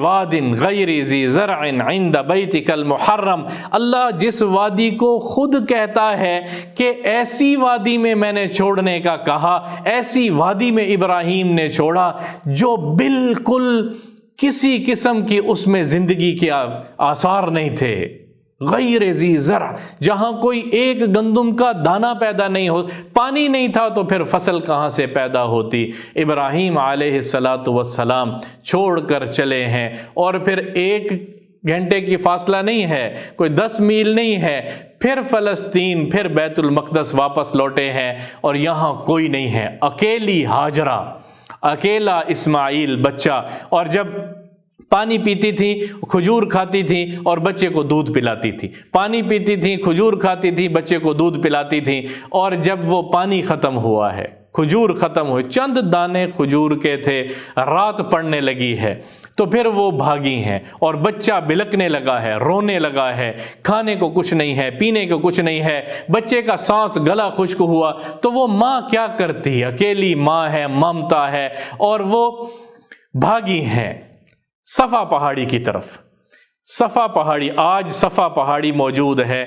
واد غیر ذی زرع عند بیتک المحرم، اللہ جس وادی کو خود کہتا ہے کہ ایسی وادی میں نے چھوڑنے کا کہا، ایسی وادی میں ابراہیم نے چھوڑا جو بالکل کسی قسم کی اس میں زندگی کے آثار نہیں تھے، غیر ذی زرع، جہاں کوئی ایک گندم کا دانہ پیدا نہیں ہو، پانی نہیں تھا تو پھر فصل کہاں سے پیدا ہوتی۔ ابراہیم علیہ السلام چھوڑ کر چلے ہیں، اور پھر 1 گھنٹے کی فاصلہ نہیں ہے، کوئی 10 میل نہیں ہے، پھر فلسطین، پھر بیت المقدس واپس لوٹے ہیں، اور یہاں کوئی نہیں ہے، اکیلی ہاجرہ، اکیلا اسماعیل بچہ، اور جب پانی پیتی تھی، کھجور کھاتی تھی اور بچے کو دودھ پلاتی تھی، پانی پیتی تھی، کھجور کھاتی تھی، بچے کو دودھ پلاتی تھی، اور جب وہ پانی ختم ہوا ہے، کھجور ختم ہوئے، چند دانے کھجور کے تھے، رات پڑنے لگی ہے، تو پھر وہ بھاگی ہیں، اور بچہ بلکنے لگا ہے، رونے لگا ہے، کھانے کو کچھ نہیں ہے، پینے کو کچھ نہیں ہے، بچے کا سانس گلا خشک ہوا، تو وہ ماں کیا کرتی ہے؟ اکیلی ماں ہے، ممتا ہے، اور وہ بھاگی ہیں صفا پہاڑی کی طرف۔ صفا پہاڑی، آج صفا پہاڑی موجود ہے،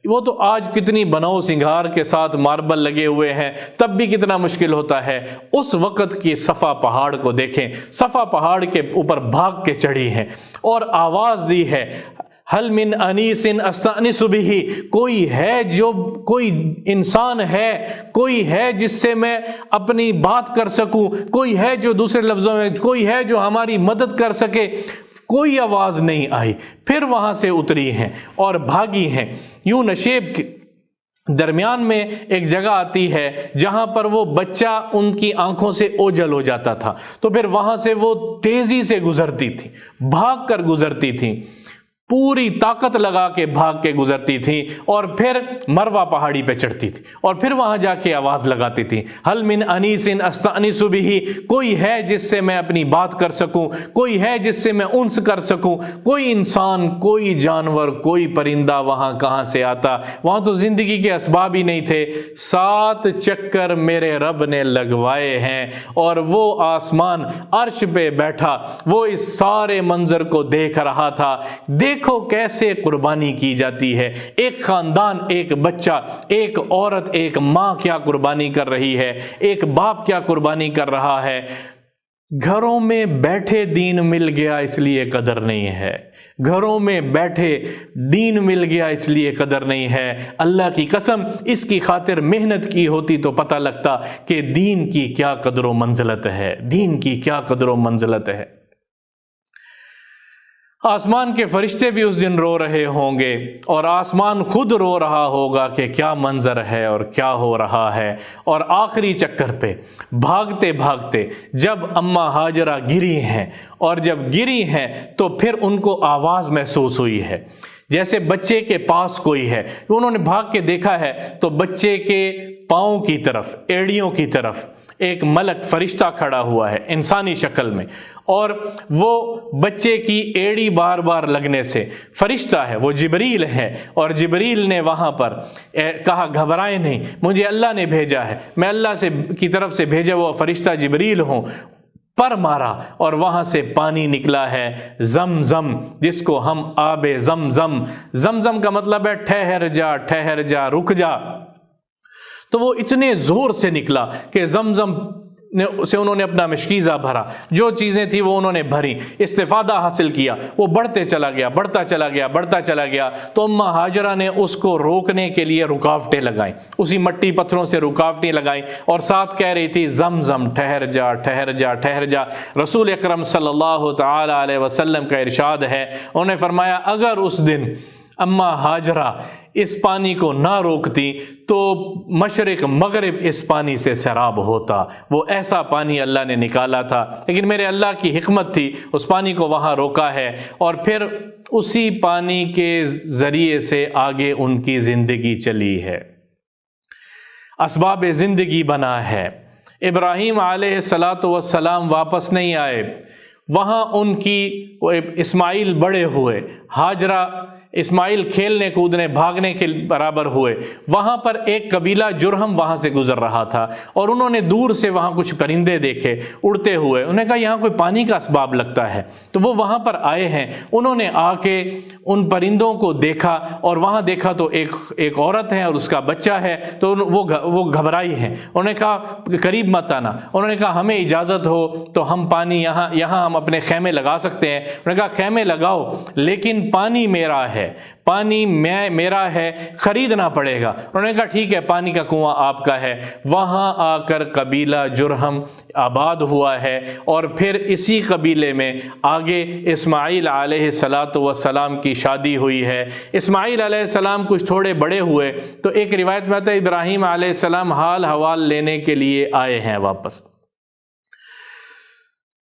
وہ تو آج کتنی بناؤ سنگھار کے ساتھ ماربل لگے ہوئے ہیں، تب بھی کتنا مشکل ہوتا ہے۔ اس وقت کی صفا پہاڑ کو دیکھیں، صفا پہاڑ کے اوپر بھاگ کے چڑھی ہیں اور آواز دی ہے، حل من انیس استانس بہ، کوئی ہے، جو کوئی انسان ہے، کوئی ہے جس سے میں اپنی بات کر سکوں، کوئی ہے جو دوسرے لفظوں میں، کوئی ہے جو ہماری مدد کر سکے۔ کوئی آواز نہیں آئی، پھر وہاں سے اتری ہیں اور بھاگی ہیں۔ یوں نشیب کے درمیان میں ایک جگہ آتی ہے جہاں پر وہ بچہ ان کی آنکھوں سے اوجھل ہو جاتا تھا، تو پھر وہاں سے وہ تیزی سے گزرتی تھی، بھاگ کر گزرتی تھیں، پوری طاقت لگا کے بھاگ کے گزرتی تھی، اور پھر مروہ پہاڑی پہ چڑھتی تھی، اور پھر وہاں جا کے آواز لگاتی تھی، حل من انیس استانس بہ، کوئی ہے جس سے میں اپنی بات کر سکوں، کوئی ہے جس سے میں انس کر سکوں۔ کوئی انسان، کوئی جانور، کوئی پرندہ وہاں کہاں سے آتا؟ وہاں تو زندگی کے اسباب ہی نہیں تھے۔ 7 چکر میرے رب نے لگوائے ہیں، اور وہ آسمان عرش پہ بیٹھا، وہ اس سارے منظر کو دیکھ رہا تھا۔ دیکھو کیسے قربانی کی جاتی ہے، ایک خاندان، ایک بچہ، ایک عورت، ایک ماں کیا قربانی کر رہی ہے، ایک باپ کیا قربانی کر رہا ہے۔ گھروں میں بیٹھے دین مل گیا اس لیے قدر نہیں ہے، گھروں میں بیٹھے دین مل گیا اس لیے قدر نہیں ہے۔ اللہ کی قسم، اس کی خاطر محنت کی ہوتی تو پتہ لگتا کہ دین کی کیا قدر و منزلت ہے، دین کی کیا قدر و منزلت ہے۔ آسمان کے فرشتے بھی اس دن رو رہے ہوں گے، اور آسمان خود رو رہا ہوگا کہ کیا منظر ہے اور کیا ہو رہا ہے۔ اور آخری چکر پہ بھاگتے بھاگتے جب اماں ہاجرہ گری ہیں، اور جب گری ہیں تو پھر ان کو آواز محسوس ہوئی ہے، جیسے بچے کے پاس کوئی ہے۔ انہوں نے بھاگ کے دیکھا ہے تو بچے کے پاؤں کی طرف، ایڑیوں کی طرف ایک ملک فرشتہ کھڑا ہوا ہے انسانی شکل میں، اور وہ بچے کی ایڑی بار بار لگنے سے، فرشتہ ہے وہ، جبریل ہے، اور جبریل نے وہاں پر کہا گھبرائے نہیں، مجھے اللہ نے بھیجا ہے، میں اللہ کی طرف سے بھیجا ہوا فرشتہ جبریل ہوں۔ پر مارا اور وہاں سے پانی نکلا ہے، زمزم، جس کو ہم آب زمزم، زمزم کا مطلب ہے ٹھہر جا، ٹھہر جا، رک جا۔ تو وہ اتنے زور سے نکلا کہ زمزم سے انہوں نے اپنا مشکیزہ بھرا، جو چیزیں تھیں وہ انہوں نے بھری، استفادہ حاصل کیا، وہ بڑھتے چلا گیا، بڑھتا چلا گیا، بڑھتا چلا گیا۔ تو اماں ہاجرہ نے اس کو روکنے کے لیے رکاوٹیں لگائیں، اسی مٹی پتھروں سے رکاوٹیں لگائیں، اور ساتھ کہہ رہی تھی زمزم ٹھہر جا، ٹھہر جا، ٹھہر جا۔ رسول اکرم صلی اللہ تعالی علیہ وسلم کا ارشاد ہے، انہوں نے فرمایا اگر اس دن اماں ہاجرہ اس پانی کو نہ روکتی تو مشرق مغرب اس پانی سے سیراب ہوتا۔ وہ ایسا پانی اللہ نے نکالا تھا، لیکن میرے اللہ کی حکمت تھی، اس پانی کو وہاں روکا ہے، اور پھر اسی پانی کے ذریعے سے آگے ان کی زندگی چلی ہے، اسباب زندگی بنا ہے۔ ابراہیم علیہ السلام واپس نہیں آئے، وہاں ان کی اسماعیل بڑے ہوئے، ہاجرہ اسماعیل کھیلنے کودنے بھاگنے کے برابر ہوئے، وہاں پر ایک قبیلہ جرہم وہاں سے گزر رہا تھا اور انہوں نے دور سے وہاں کچھ پرندے دیکھے اڑتے ہوئے، انہوں نے کہا یہاں کوئی پانی کا اسباب لگتا ہے، تو وہ وہاں پر آئے ہیں، انہوں نے آ کے ان پرندوں کو دیکھا اور وہاں دیکھا تو ایک عورت ہے اور اس کا بچہ ہے، تو وہ گھبرائی ہیں، انہوں نے کہا قریب مت آنا، انہوں نے کہا ہمیں اجازت ہو تو ہم پانی یہاں ہم اپنے خیمے لگا سکتے ہیں، انہوں نے کہا خیمے لگاؤ لیکن پانی میرا ہے، پانی میرا ہے، خریدنا پڑے گا، انہوں نے کہا ٹھیک ہے پانی کا کنواں آپ کا ہے، وہاں آ کر قبیلہ جرہم آباد ہوا ہے، اور پھر اسی قبیلے میں آگے اسماعیل علیہ السلام کی شادی ہوئی ہے۔ اسماعیل علیہ السلام کچھ تھوڑے بڑے ہوئے تو ایک روایت میں آتا ہے ابراہیم علیہ السلام حال حوال لینے کے لیے آئے ہیں واپس،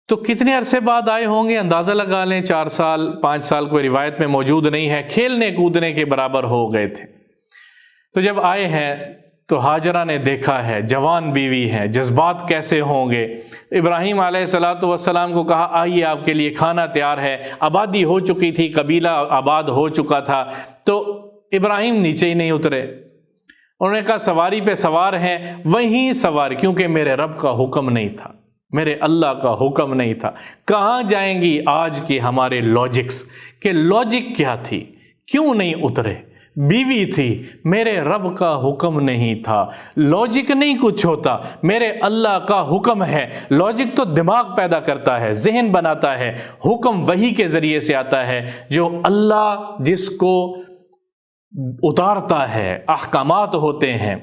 تو کتنے عرصے بعد آئے ہوں گے اندازہ لگا لیں، 4 سال 5 سال، کوئی روایت میں موجود نہیں ہے، کھیلنے کودنے کے برابر ہو گئے تھے۔ تو جب آئے ہیں تو ہاجرہ نے دیکھا ہے جوان بیوی ہے، جذبات کیسے ہوں گے، ابراہیم علیہ السلام کو کہا آئیے آپ کے لیے کھانا تیار ہے، آبادی ہو چکی تھی، قبیلہ آباد ہو چکا تھا، تو ابراہیم نیچے ہی نہیں اترے، انہوں نے کہا سواری پہ سوار ہیں، وہیں سوار، کیونکہ میرے رب کا حکم نہیں تھا، میرے اللہ کا حکم نہیں تھا۔ کہاں جائیں گی آج کی ہمارے لاجکس، کہ لاجک کیا تھی، کیوں نہیں اترے، بیوی تھی، میرے رب کا حکم نہیں تھا، لاجک نہیں کچھ ہوتا، میرے اللہ کا حکم ہے۔ لاجک تو دماغ پیدا کرتا ہے، ذہن بناتا ہے، حکم وحی کے ذریعے سے آتا ہے، جو اللہ جس کو اتارتا ہے، احکامات ہوتے ہیں۔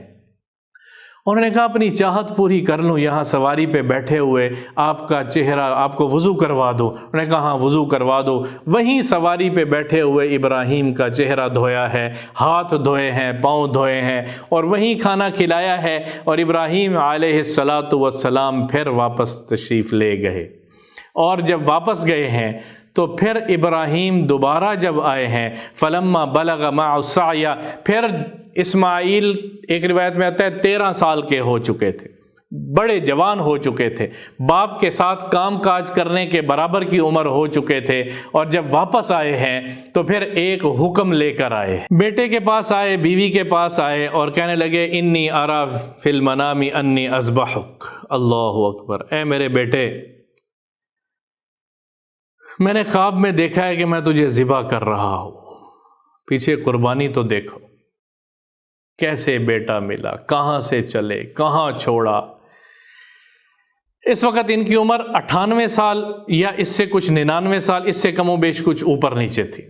انہوں نے کہا اپنی چاہت پوری کر لوں، یہاں سواری پہ بیٹھے ہوئے آپ کا چہرہ، آپ کو وضو کروا دو، انہوں نے کہا ہاں وضو کروا دو، وہیں سواری پہ بیٹھے ہوئے ابراہیم کا چہرہ دھویا ہے، ہاتھ دھوئے ہیں، پاؤں دھوئے ہیں، اور وہیں کھانا کھلایا ہے، اور ابراہیم علیہ السلام پھر واپس تشریف لے گئے۔ اور جب واپس گئے ہیں تو پھر ابراہیم دوبارہ جب آئے ہیں فلما بلغ معه السعی، پھر اسماعیل ایک روایت میں آتا ہے 13 سال کے ہو چکے تھے، بڑے جوان ہو چکے تھے، باپ کے ساتھ کام کاج کرنے کے برابر کی عمر ہو چکے تھے، اور جب واپس آئے ہیں تو پھر ایک حکم لے کر آئے، بیٹے کے پاس آئے، بیوی کے پاس آئے اور کہنے لگے انی ارا فی المنام انی اذبحک، اللہ اکبر، اے میرے بیٹے میں نے خواب میں دیکھا ہے کہ میں تجھے ذبح کر رہا ہوں، پیچھے قربانی تو دیکھو، کیسے بیٹا ملا، کہاں سے چلے، کہاں چھوڑا۔ اس وقت ان کی عمر 98 سال یا اس سے کچھ 99 سال، اس سے کم و بیش کچھ اوپر نیچے تھی،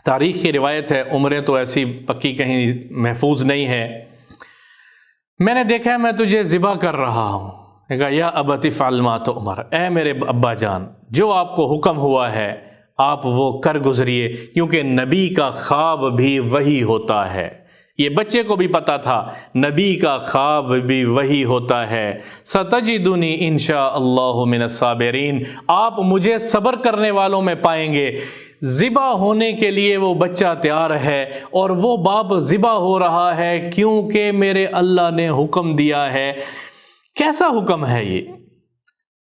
تاریخ کی روایت ہے، عمریں تو ایسی پکی کہیں محفوظ نہیں ہے۔ میں نے دیکھا ہے میں تجھے ذبح کر رہا ہوں، کہا یا ابت افعل ما تؤمر، اے میرے ابا جان جو آپ کو حکم ہوا ہے آپ وہ کر گزریے، کیونکہ نبی کا خواب بھی وہی ہوتا ہے، یہ بچے کو بھی پتا تھا، نبی کا خواب بھی وہی ہوتا ہے، ستجدنی انشاء اللہ من الصابرین، آپ مجھے صبر کرنے والوں میں پائیں گے۔ ذبح ہونے کے لیے وہ بچہ تیار ہے اور وہ باپ ذبح ہو رہا ہے کیونکہ میرے اللہ نے حکم دیا ہے۔ کیسا حکم ہے یہ؟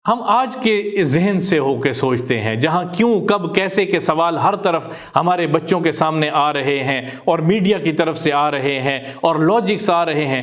ہم آج کے ذہن سے ہو کے سوچتے ہیں، جہاں کیوں کب کیسے کے سوال ہر طرف ہمارے بچوں کے سامنے آ رہے ہیں اور میڈیا کی طرف سے آ رہے ہیں اور لاجکس آ رہے ہیں،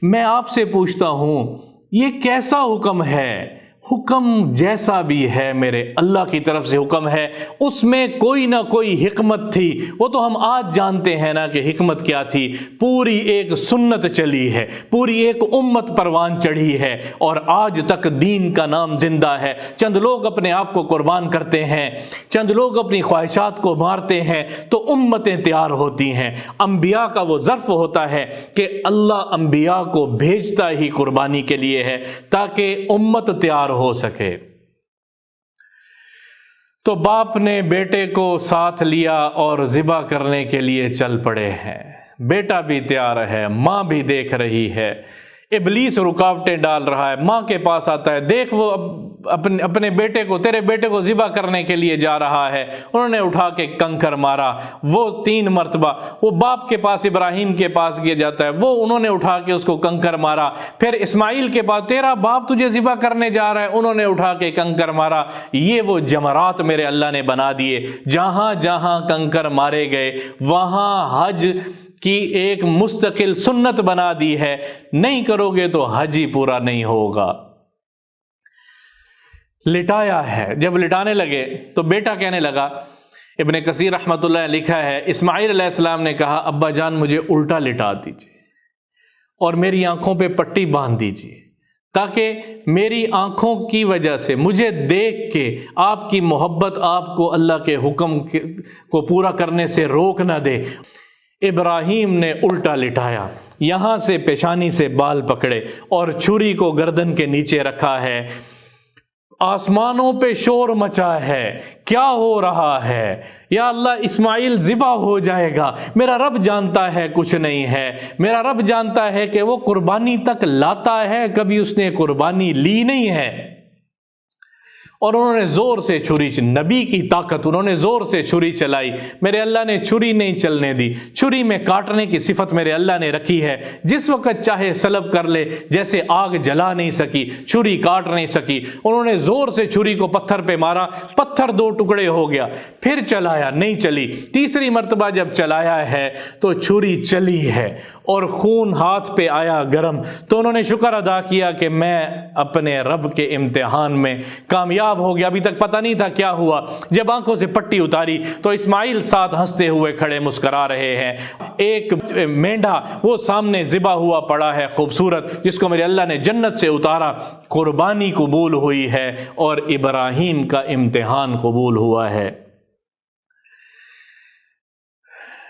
میں آپ سے پوچھتا ہوں یہ کیسا حکم ہے؟ حکم جیسا بھی ہے میرے اللہ کی طرف سے حکم ہے، اس میں کوئی نہ کوئی حکمت تھی، وہ تو ہم آج جانتے ہیں نا کہ حکمت کیا تھی، پوری ایک سنت چلی ہے، پوری ایک امت پروان چڑھی ہے اور آج تک دین کا نام زندہ ہے۔ چند لوگ اپنے آپ کو قربان کرتے ہیں، چند لوگ اپنی خواہشات کو مارتے ہیں تو امتیں تیار ہوتی ہیں۔ انبیاء کا وہ ظرف ہوتا ہے کہ اللہ انبیاء کو بھیجتا ہی قربانی کے لیے ہے تاکہ امت تیار ہو سکے۔ تو باپ نے بیٹے کو ساتھ لیا اور ذبح کرنے کے لیے چل پڑے ہیں، بیٹا بھی تیار ہے، ماں بھی دیکھ رہی ہے، ابلیس رکاوٹیں ڈال رہا ہے، ماں کے پاس آتا ہے، دیکھ وہ اب اپنے بیٹے کو، تیرے بیٹے کو ذبح کرنے کے لیے جا رہا ہے۔ انہوں نے اٹھا کے کنکر مارا، وہ 3 مرتبہ وہ باپ کے پاس، ابراہیم کے پاس کیا جاتا ہے، وہ انہوں نے اٹھا کے اس کو کنکر مارا۔ پھر اسماعیل کے پاس، تیرا باپ تجھے ذبح کرنے جا رہا ہے، انہوں نے اٹھا کے کنکر مارا۔ یہ وہ جمرات میرے اللہ نے بنا دیے، جہاں جہاں کنکر مارے گئے وہاں حج کی ایک مستقل سنت بنا دی ہے، نہیں کرو گے تو حج ہی پورا نہیں ہوگا۔ لٹایا ہے، جب لٹانے لگے تو بیٹا کہنے لگا، ابن کثیر رحمۃ اللہ علیہ لکھا ہے، اسماعیل علیہ السلام نے کہا ابا جان مجھے الٹا لٹا دیجیے اور میری آنکھوں پہ پٹی باندھ دیجیے، تاکہ میری آنکھوں کی وجہ سے مجھے دیکھ کے آپ کی محبت آپ کو اللہ کے حکم کو پورا کرنے سے روک نہ دے۔ ابراہیم نے الٹا لٹایا، یہاں سے پیشانی سے بال پکڑے اور چھری کو گردن کے نیچے رکھا ہے۔ آسمانوں پہ شور مچا ہے، کیا ہو رہا ہے؟ یا اللہ اسماعیل ذبح ہو جائے گا، میرا رب جانتا ہے کچھ نہیں ہے، میرا رب جانتا ہے کہ وہ قربانی تک لاتا ہے، کبھی اس نے قربانی لی نہیں ہے۔ اور انہوں نے زور سے چھری، نبی کی طاقت، انہوں نے زور سے چھری چلائی، میرے اللہ نے چھری نہیں چلنے دی۔ چھری میں کاٹنے کی صفت میرے اللہ نے رکھی ہے، جس وقت چاہے سلب کر لے، جیسے آگ جلا نہیں سکی، چھری کاٹ نہیں سکی۔ انہوں نے زور سے چھری کو پتھر پہ مارا، پتھر 2 ٹکڑے ہو گیا، پھر چلایا، نہیں چلی۔ تیسری مرتبہ جب چلایا ہے تو چھری چلی ہے اور خون ہاتھ پہ آیا گرم، تو انہوں نے شکر ادا کیا کہ میں اپنے رب کے امتحان میں کامیاب ہو گیا۔ ابھی تک پتہ نہیں تھا کیا ہوا۔ جب آنکھوں سے پٹی اتاری تو اسماعیل ساتھ ہنستے ہوئے کھڑے مسکرا رہے ہیں۔ ایک مینڈھا وہ سامنے ذبح ہوا پڑا ہے خوبصورت، جس کو میرے اللہ نے جنت سے اتارا۔ قربانی قبول ہوئی ہے اور ابراہیم کا امتحان قبول ہوا ہے۔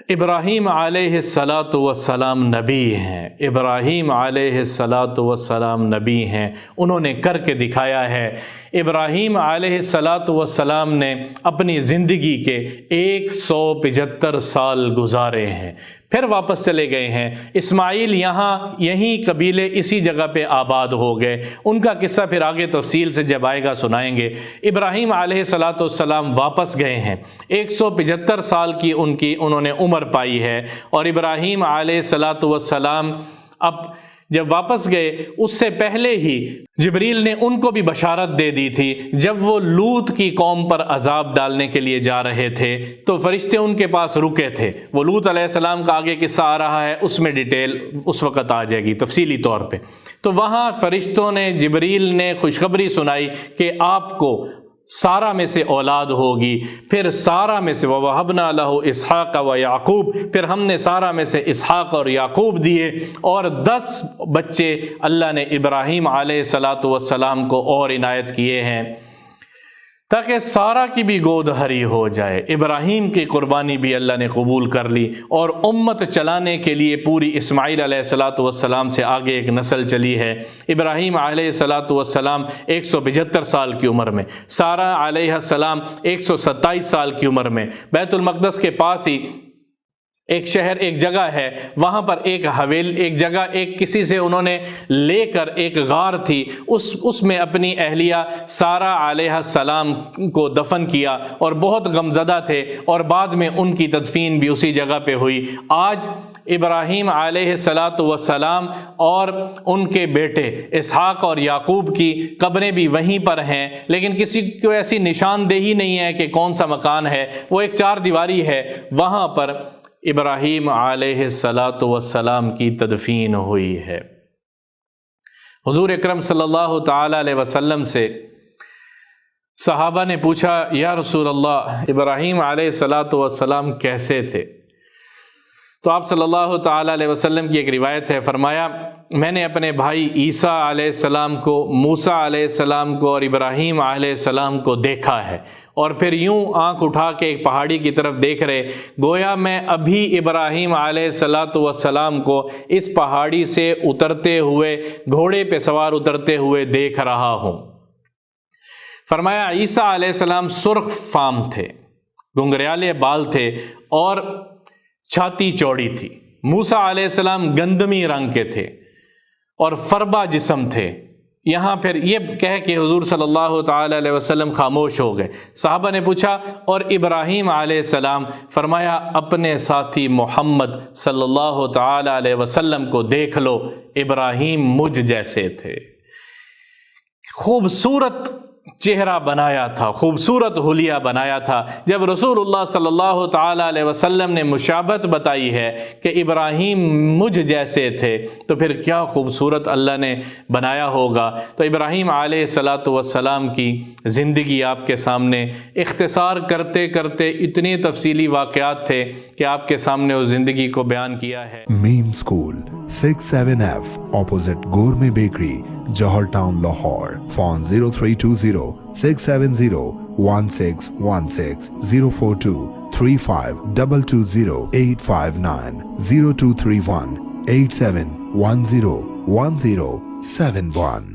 ابراہیم علیہ السلام نبی ہیں، ابراہیم علیہ السلام نبی ہیں، انہوں نے کر کے دکھایا ہے۔ ابراہیم علیہ السلام نے اپنی زندگی کے 175 سال گزارے ہیں، پھر واپس چلے گئے ہیں۔ اسماعیل یہیں قبیلے اسی جگہ پہ آباد ہو گئے، ان کا قصہ پھر آگے تفصیل سے جب آئے گا سنائیں گے۔ ابراہیم علیہ السلام واپس گئے ہیں، 175 سال کی انہوں نے عمر پائی ہے، اور ابراہیم علیہ السلام اب جب واپس گئے اس سے پہلے ہی جبریل نے ان کو بھی بشارت دے دی تھی۔ جب وہ لوط کی قوم پر عذاب ڈالنے کے لیے جا رہے تھے تو فرشتے ان کے پاس رکے تھے۔ وہ لوط علیہ السلام کا آگے قصہ آ رہا ہے، اس میں ڈیٹیل اس وقت آ جائے گی تفصیلی طور پہ۔ تو وہاں فرشتوں نے، جبریل نے خوشخبری سنائی کہ آپ کو سارہ میں سے اولاد ہوگی۔ پھر سارہ میں سے وَوَهَبْنَا لَهُ إِسْحَاقَ وَيَعْقُوبَ، پھر ہم نے سارہ میں سے اسحاق اور یعقوب دیے، اور 10 بچے اللہ نے ابراہیم علیہ السلام کو اور عنایت کیے ہیں، تاکہ سارہ کی بھی گود ہری ہو جائے۔ ابراہیم کی قربانی بھی اللہ نے قبول کر لی، اور امت چلانے کے لیے پوری اسماعیل علیہ السلام سے آگے ایک نسل چلی ہے۔ ابراہیم علیہ السلام 175 سال کی عمر میں، سارہ علیہ السلام 127 سال کی عمر میں، بیت المقدس کے پاس ہی ایک شہر، ایک جگہ ہے، وہاں پر ایک جگہ کسی سے انہوں نے لے کر، ایک غار تھی، اس میں اپنی اہلیہ سارہ علیہ السلام کو دفن کیا، اور بہت غمزدہ تھے، اور بعد میں ان کی تدفین بھی اسی جگہ پہ ہوئی۔ آج ابراہیم علیہ السلام اور ان کے بیٹے اسحاق اور یعقوب کی قبریں بھی وہیں پر ہیں، لیکن کسی کو ایسی نشاندہی نہیں ہے کہ کون سا مکان ہے، وہ ایک 4 دیواری ہے، وہاں پر ابراہیم علیہ السلام کی تدفین ہوئی ہے۔ حضور اکرم صلی اللہ تعالی علیہ وسلم سے صحابہ نے پوچھا، یا رسول اللہ ابراہیم علیہ السلام کیسے تھے؟ تو آپ صلی اللہ تعالی علیہ وسلم کی ایک روایت ہے، فرمایا میں نے اپنے بھائی عیسیٰ علیہ السلام کو، موسیٰ علیہ السلام کو اور ابراہیم علیہ السلام کو دیکھا ہے، اور پھر یوں آنکھ اٹھا کے ایک پہاڑی کی طرف دیکھ رہے، گویا میں ابھی ابراہیم علیہ السلام کو اس پہاڑی سے اترتے ہوئے، گھوڑے پہ سوار اترتے ہوئے دیکھ رہا ہوں۔ فرمایا عیسیٰ علیہ السلام سرخ فام تھے، گھنگریالے بال تھے اور چھاتی چوڑی تھی۔ موسیٰ علیہ السلام گندمی رنگ کے تھے اور فربا جسم تھے، یہاں پھر یہ کہہ کہ حضور صلی اللہ تعالی علیہ وسلم خاموش ہو گئے۔ صحابہ نے پوچھا اور ابراہیم علیہ السلام؟ فرمایا اپنے ساتھی محمد صلی اللہ تعالی علیہ وسلم کو دیکھ لو، ابراہیم مجھ جیسے تھے۔ خوبصورت چہرہ بنایا تھا، خوبصورت حلیہ بنایا تھا۔ جب رسول اللہ صلی اللہ تعالی علیہ وسلم نے مشابہت بتائی ہے کہ ابراہیم مجھ جیسے تھے، تو پھر کیا خوبصورت اللہ نے بنایا ہوگا۔ تو ابراہیم علیہ السلام کی زندگی آپ کے سامنے اختصار کرتے کرتے اتنے تفصیلی واقعات تھے کہ آپ کے سامنے اس زندگی کو بیان کیا ہے۔ میم school 67F opposite Gourmet Bakery, Johar Town, Lahore. Phone 0320 670 1616 042 3522 859 0231 8710 1071